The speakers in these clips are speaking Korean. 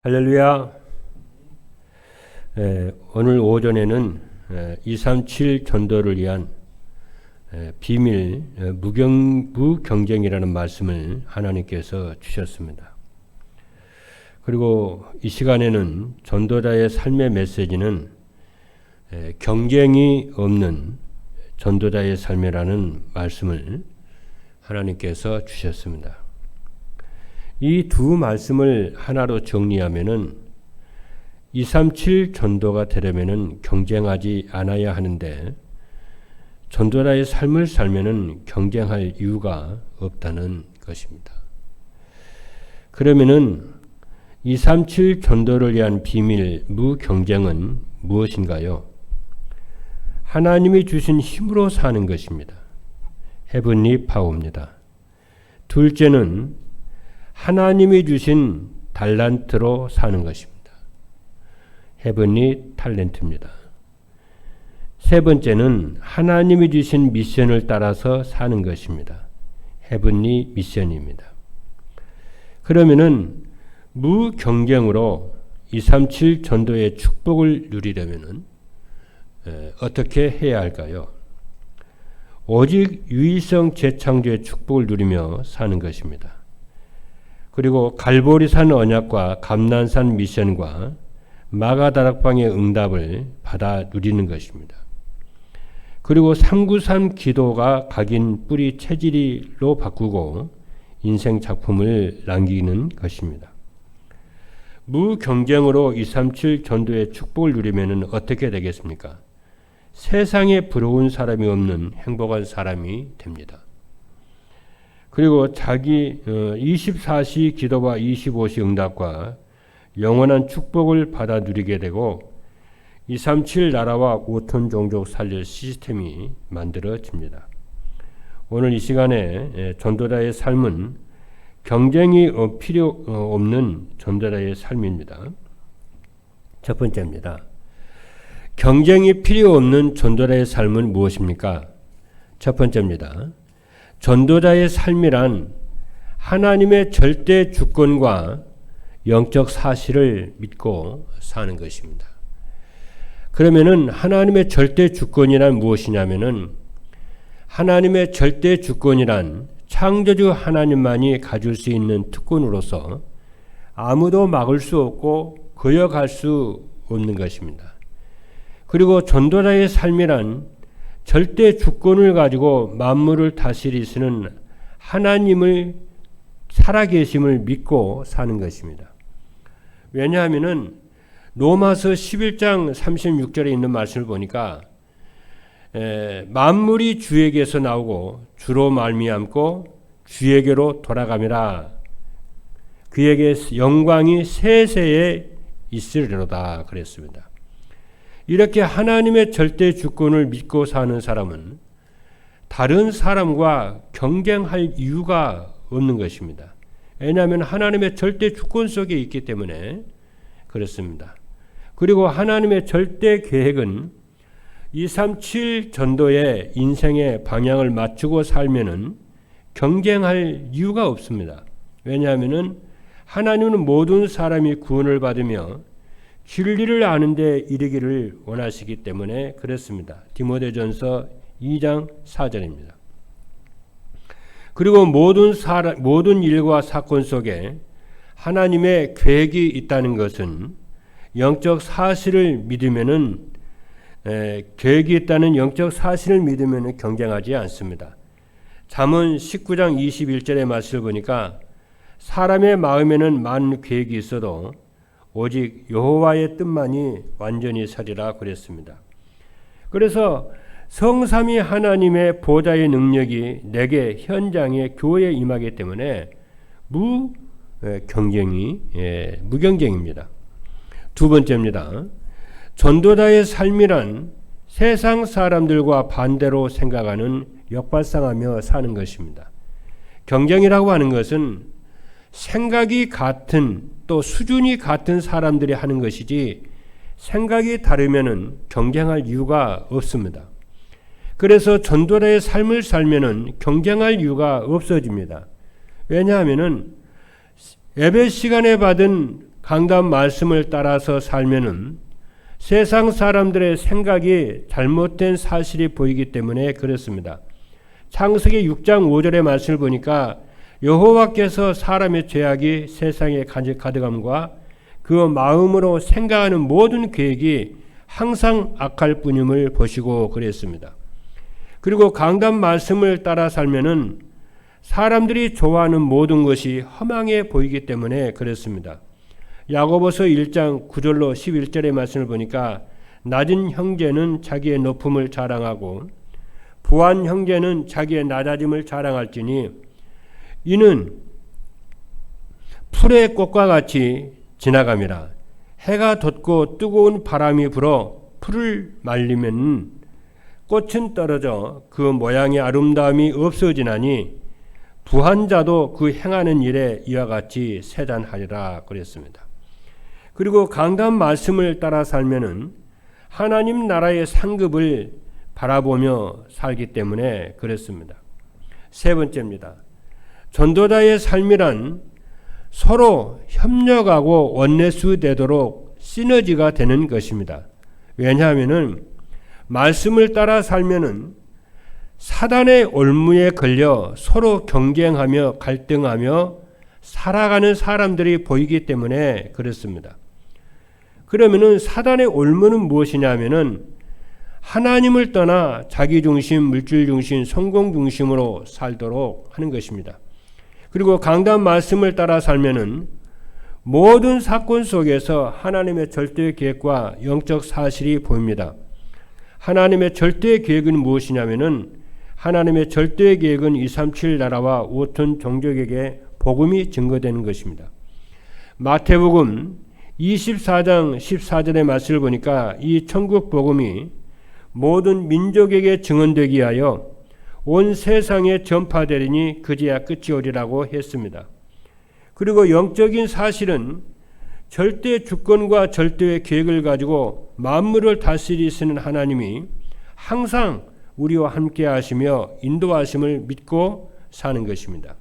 할렐루야. 오늘 오전에는 237 전도를 위한 비밀 무경쟁이라는 말씀을 하나님께서 주셨습니다. 그리고 이 시간에는 전도자의 삶의 메시지는 경쟁이 없는 전도자의 삶이라는 말씀을 하나님께서 주셨습니다. 이 두 말씀을 하나로 정리하면은 237 전도가 되려면은 경쟁하지 않아야 하는데 전도자의 삶을 살면은 경쟁할 이유가 없다는 것입니다. 그러면은 237 전도를 위한 비밀 무경쟁은 무엇인가요? 하나님이 주신 힘으로 사는 것입니다. 헤븐리 파워입니다. 둘째는 하나님이 주신 달란트로 사는 것입니다. 헤븐리 탤런트입니다. 세 번째는 하나님이 주신 미션을 따라서 사는 것입니다. 헤븐리 미션입니다. 그러면은 무경쟁으로 237 전도의 축복을 누리려면은 어떻게 해야 할까요? 오직 유일성 재창조의 축복을 누리며 사는 것입니다. 그리고 갈보리산 언약과 감난산 미션과 마가다락방의 응답을 받아 누리는 것입니다. 그리고 393 기도가 각인 뿌리 체질로 바꾸고 인생 작품을 남기는 것입니다. 무경쟁으로 237 전도의 축복을 누리면 어떻게 되겠습니까? 세상에 부러운 사람이 없는 행복한 사람이 됩니다. 그리고 자기 24시 기도와 25시 응답과 영원한 축복을 받아 누리게 되고 237 나라와 5톤 종족 살릴 시스템이 만들어집니다. 오늘 이 시간에 전도자의 삶은 경쟁이 필요 없는 전도자의 삶입니다. 첫 번째입니다. 경쟁이 필요 없는 전도자의 삶은 무엇입니까? 첫 번째입니다. 전도자의 삶이란 하나님의 절대 주권과 영적 사실을 믿고 사는 것입니다. 그러면은 하나님의 절대 주권이란 무엇이냐면은 하나님의 절대 주권이란 창조주 하나님만이 가질 수 있는 특권으로서 아무도 막을 수 없고 거역할 수 없는 것입니다. 그리고 전도자의 삶이란 절대 주권을 가지고 만물을 다스리시는 하나님을 살아계심을 믿고 사는 것입니다. 왜냐하면은 로마서 11장 36절에 있는 말씀을 보니까 만물이 주에게서 나오고 주로 말미암고 주에게로 돌아가미라. 그에게 영광이 세세에 있으리로다 그랬습니다. 이렇게 하나님의 절대 주권을 믿고 사는 사람은 다른 사람과 경쟁할 이유가 없는 것입니다. 왜냐하면 하나님의 절대 주권 속에 있기 때문에 그렇습니다. 그리고 하나님의 절대 계획은 237 전도의 인생의 방향을 맞추고 살면은 경쟁할 이유가 없습니다. 왜냐하면은 하나님은 모든 사람이 구원을 받으며 진리를 아는데 이르기를 원하시기 때문에 그렇습니다. 디모데전서 2장 4절입니다. 그리고 모든 일과 사건 속에 하나님의 계획이 있다는 것은 영적 사실을 믿으면은 계획이 있다는 영적 사실을 믿으면은 경쟁하지 않습니다. 잠언 19장 21절의 말씀을 보니까 사람의 마음에는 많은 계획이 있어도 오직 여호와의 뜻만이 완전히 서리라 그랬습니다. 그래서 성삼위 하나님의 보좌의 능력이 내게 현장에 교회에 임하기 때문에 무경쟁입니다. 두 번째입니다. 전도자의 삶이란 세상 사람들과 반대로 생각하는 역발상하며 사는 것입니다. 경쟁이라고 하는 것은 생각이 같은 또 수준이 같은 사람들이 하는 것이지 생각이 다르면은 경쟁할 이유가 없습니다. 그래서 전도자의 삶을 살면은 경쟁할 이유가 없어집니다. 왜냐하면은 예배 시간에 받은 강단 말씀을 따라서 살면은 세상 사람들의 생각이 잘못된 사실이 보이기 때문에 그렇습니다. 창세기 6장 5절의 말씀을 보니까 여호와께서 사람의 죄악이 세상에 가득함과 그 마음으로 생각하는 모든 계획이 항상 악할 뿐임을 보시고 그랬습니다. 그리고 강단 말씀을 따라 살면은 사람들이 좋아하는 모든 것이 허망해 보이기 때문에 그렇습니다. 야고보서 1장 9절로 11절의 말씀을 보니까 낮은 형제는 자기의 높음을 자랑하고 부한 형제는 자기의 낮아짐을 자랑할지니 이는 풀의 꽃과 같이 지나감이라. 해가 돋고 뜨거운 바람이 불어 풀을 말리면 꽃은 떨어져 그 모양의 아름다움이 없어지나니 부한 자도 그 행하는 일에 이와 같이 세잔하리라 그랬습니다. 그리고 강단 말씀을 따라 살면은 하나님 나라의 상급을 바라보며 살기 때문에 그랬습니다. 세 번째입니다. 전도자의 삶이란 서로 협력하고 원내수 되도록 시너지가 되는 것입니다. 왜냐하면은 말씀을 따라 살면은 사단의 올무에 걸려 서로 경쟁하며 갈등하며 살아가는 사람들이 보이기 때문에 그렇습니다. 그러면은 사단의 올무는 무엇이냐면은 하나님을 떠나 자기 중심, 물질 중심, 성공 중심으로 살도록 하는 것입니다. 그리고 강단 말씀을 따라 살면은 모든 사건 속에서 하나님의 절대 계획과 영적 사실이 보입니다. 하나님의 절대 계획은 무엇이냐면은 하나님의 절대 계획은 237 나라와 5천 종족에게 복음이 증거되는 것입니다. 마태복음 24장 14절의 말씀을 보니까 이 천국 복음이 모든 민족에게 증언되기 위하여 온 세상에 전파되리니 그제야 끝이 오리라고 했습니다. 그리고 영적인 사실은 절대 주권과 절대의 계획을 가지고 만물을 다스리시는 하나님이 항상 우리와 함께 하시며 인도하심을 믿고 사는 것입니다.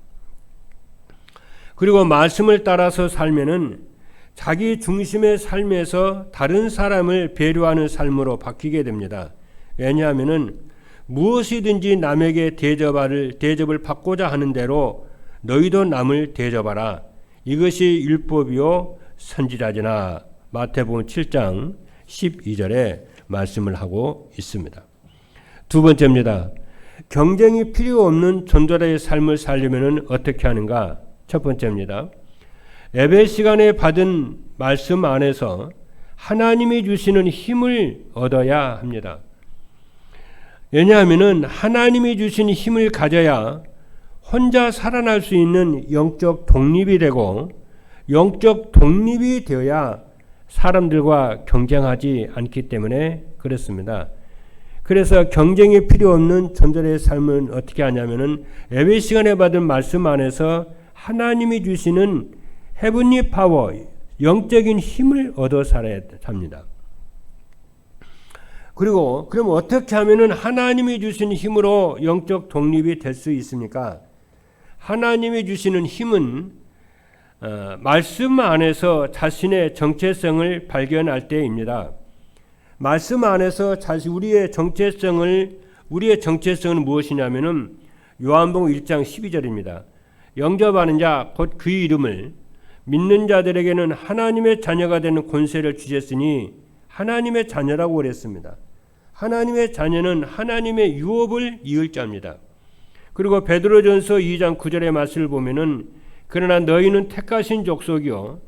그리고 말씀을 따라서 살면은 자기 중심의 삶에서 다른 사람을 배려하는 삶으로 바뀌게 됩니다. 왜냐하면은 무엇이든지 남에게 대접을 받고자 하는 대로 너희도 남을 대접하라. 이것이 율법이요 선지자지나. 마태복음 7장 12절에 말씀을 하고 있습니다. 두 번째입니다. 경쟁이 필요 없는 전도자의 삶을 살려면 어떻게 하는가? 첫 번째입니다. 예배 시간에 받은 말씀 안에서 하나님이 주시는 힘을 얻어야 합니다. 왜냐하면 하나님이 주신 힘을 가져야 혼자 살아날 수 있는 영적 독립이 되고 영적 독립이 되어야 사람들과 경쟁하지 않기 때문에 그렇습니다. 그래서 경쟁이 필요 없는 전도자의 삶은 어떻게 하냐면은 예배 시간에 받은 말씀 안에서 하나님이 주시는 헤븐리 파워, 영적인 힘을 얻어 살아야 합니다. 그리고 그럼 어떻게 하면은 하나님이 주신 힘으로 영적 독립이 될 수 있습니까? 하나님이 주시는 힘은 말씀 안에서 자신의 정체성을 발견할 때입니다. 말씀 안에서 우리의 정체성은 무엇이냐면은 요한복음 1장 12절입니다. 영접하는 자 곧 그 이름을 믿는 자들에게는 하나님의 자녀가 되는 권세를 주셨으니 하나님의 자녀라고 그랬습니다. 하나님의 자녀는 하나님의 유업을 이을 자입니다. 그리고 베드로전서 2장 9절의 말씀을 보면은 그러나 너희는 택하신 족속이요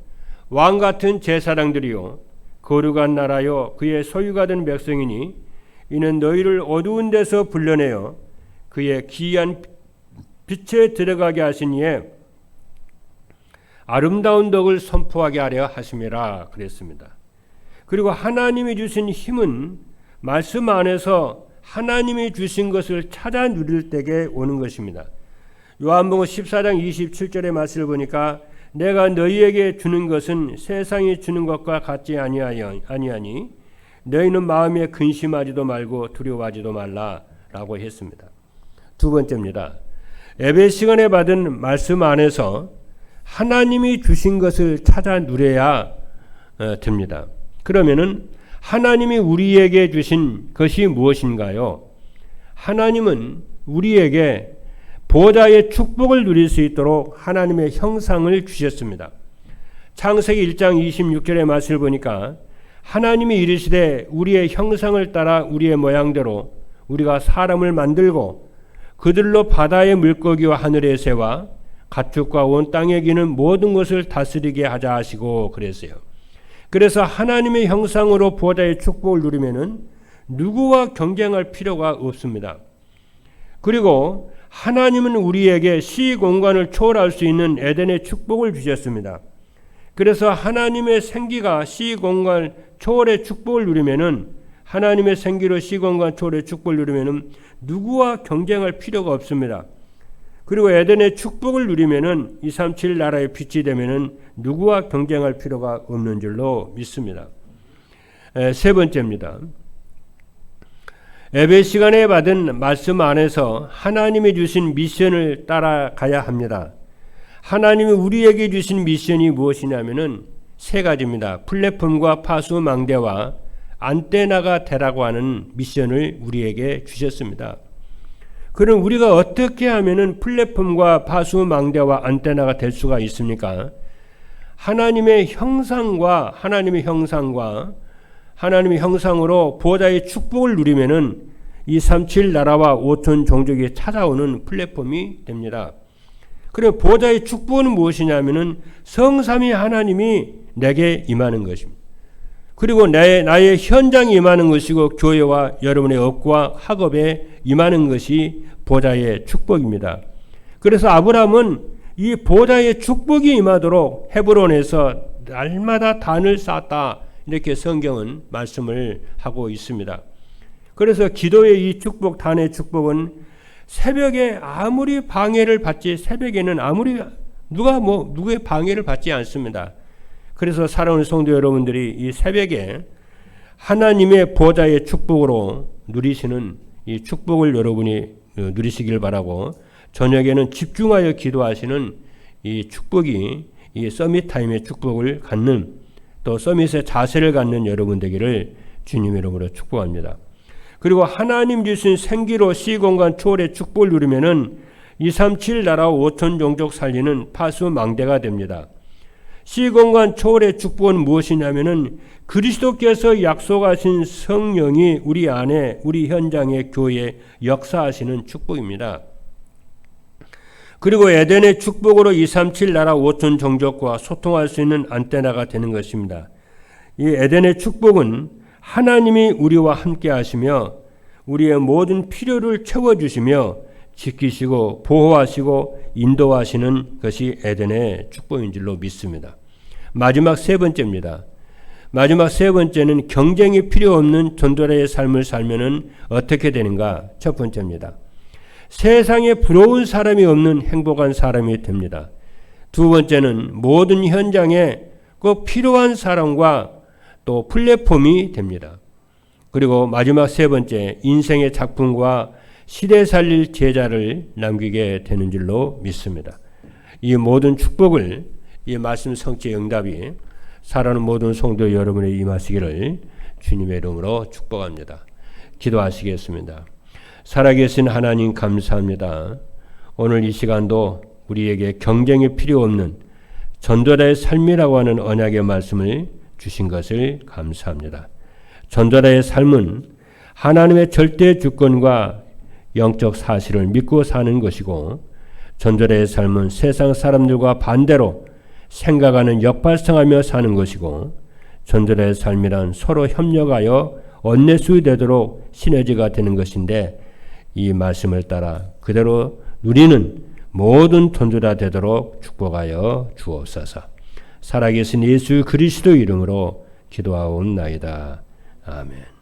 왕 같은 제사장들이요 거룩한 나라요 그의 소유가 된 백성이니 이는 너희를 어두운 데서 불러내어 그의 기이한 빛에 들어가게 하신 이에 아름다운 덕을 선포하게 하려 하심이라 그랬습니다. 그리고 하나님이 주신 힘은 말씀 안에서 하나님이 주신 것을 찾아 누릴 때에 오는 것입니다. 요한복음 14장 27절의 말씀을 보니까 내가 너희에게 주는 것은 세상이 주는 것과 같지 아니하니 너희는 마음에 근심하지도 말고 두려워하지도 말라라고 했습니다. 두 번째입니다. 예배 시간에 받은 말씀 안에서 하나님이 주신 것을 찾아 누려야 됩니다. 그러면은 하나님이 우리에게 주신 것이 무엇인가요? 하나님은 우리에게 보좌의 축복을 누릴 수 있도록 하나님의 형상을 주셨습니다. 창세기 1장 26절의 말씀을 보니까 하나님이 이르시되 우리의 형상을 따라 우리의 모양대로 우리가 사람을 만들고 그들로 바다의 물고기와 하늘의 새와 가축과 온 땅에 기는 모든 것을 다스리게 하자 하시고 그랬어요. 그래서 하나님의 형상으로 보좌의 축복을 누리면은 누구와 경쟁할 필요가 없습니다. 그리고 하나님은 우리에게 시공간을 초월할 수 있는 에덴의 축복을 주셨습니다. 그래서 하나님의 생기가 시공간 초월의 축복을 누리면은 하나님의 생기로 시공간 초월의 축복을 누리면은 누구와 경쟁할 필요가 없습니다. 그리고 에덴의 축복을 누리면은 237 나라의 빛이 되면은 누구와 경쟁할 필요가 없는 줄로 믿습니다. 세 번째입니다. 예배 시간에 받은 말씀 안에서 하나님이 주신 미션을 따라가야 합니다. 하나님이 우리에게 주신 미션이 무엇이냐면은 세 가지입니다. 플랫폼과 파수망대와 안테나가 되라고 하는 미션을 우리에게 주셨습니다. 그럼 우리가 어떻게 하면은 플랫폼과 파수망대와 안테나가 될 수가 있습니까? 하나님의 형상과 하나님의 형상으로 보좌의 축복을 누리면은 237 나라와 5천 종족이 찾아오는 플랫폼이 됩니다. 그리고 보좌의 축복은 무엇이냐면은 성삼위 하나님이 내게 임하는 것입니다. 그리고 나의 현장에 임하는 것이고 교회와 여러분의 업과 학업에 임하는 것이 보좌의 축복입니다. 그래서 아브라함은 이 보좌의 축복이 임하도록 헤브론에서 날마다 단을 쌓았다. 이렇게 성경은 말씀을 하고 있습니다. 그래서 기도의 이 축복, 단의 축복은 새벽에 아무리 방해를 받지, 새벽에는 아무리 누구의 방해를 받지 않습니다. 그래서 사랑하는 성도 여러분들이 이 새벽에 하나님의 보좌의 축복으로 누리시는 이 축복을 여러분이 누리시길 바라고, 저녁에는 집중하여 기도하시는 이 축복이 이 서밋 타임의 축복을 갖는, 또 서밋의 자세를 갖는 여러분 되기를 주님의 이름으로 축복합니다. 그리고 하나님 주신 생기로 시공간 초월의 축복을 누리면은 237 나라 5천 종족 살리는 파수망대가 됩니다. 시공간 초월의 축복은 무엇이냐면은 그리스도께서 약속하신 성령이 우리 안에, 우리 현장의 교회에 역사하시는 축복입니다. 그리고 에덴의 축복으로 237 나라 5천 종족과 소통할 수 있는 안테나가 되는 것입니다. 이 에덴의 축복은 하나님이 우리와 함께 하시며 우리의 모든 필요를 채워주시며 지키시고 보호하시고 인도하시는 것이 에덴의 축복인 줄로 믿습니다. 마지막 세 번째입니다. 마지막 세 번째는 경쟁이 필요 없는 전도자의 삶을 살면은 어떻게 되는가? 첫 번째입니다. 세상에 부러운 사람이 없는 행복한 사람이 됩니다. 두 번째는 모든 현장에 꼭 필요한 사람과 또 플랫폼이 됩니다. 그리고 마지막 세 번째, 인생의 작품과 시대 살릴 제자를 남기게 되는 줄로 믿습니다. 이 모든 축복을, 이 말씀 성취의 응답이 사랑하는 모든 성도 여러분의 임하시기를 주님의 이름으로 축복합니다. 기도하시겠습니다. 살아계신 하나님 감사합니다. 오늘 이 시간도 우리에게 경쟁이 필요 없는 전도자의 삶이라고 하는 언약의 말씀을 주신 것을 감사합니다. 전도자의 삶은 하나님의 절대 주권과 영적 사실을 믿고 사는 것이고, 전도자의 삶은 세상 사람들과 반대로 생각하는 역발상하며 사는 것이고, 전도자의 삶이란 서로 협력하여 언내수 되도록 시너지가 되는 것인데, 이 말씀을 따라 그대로 누리는 모든 전도자 되도록 축복하여 주옵소서. 살아계신 예수 그리스도 이름으로 기도하옵나이다. 아멘.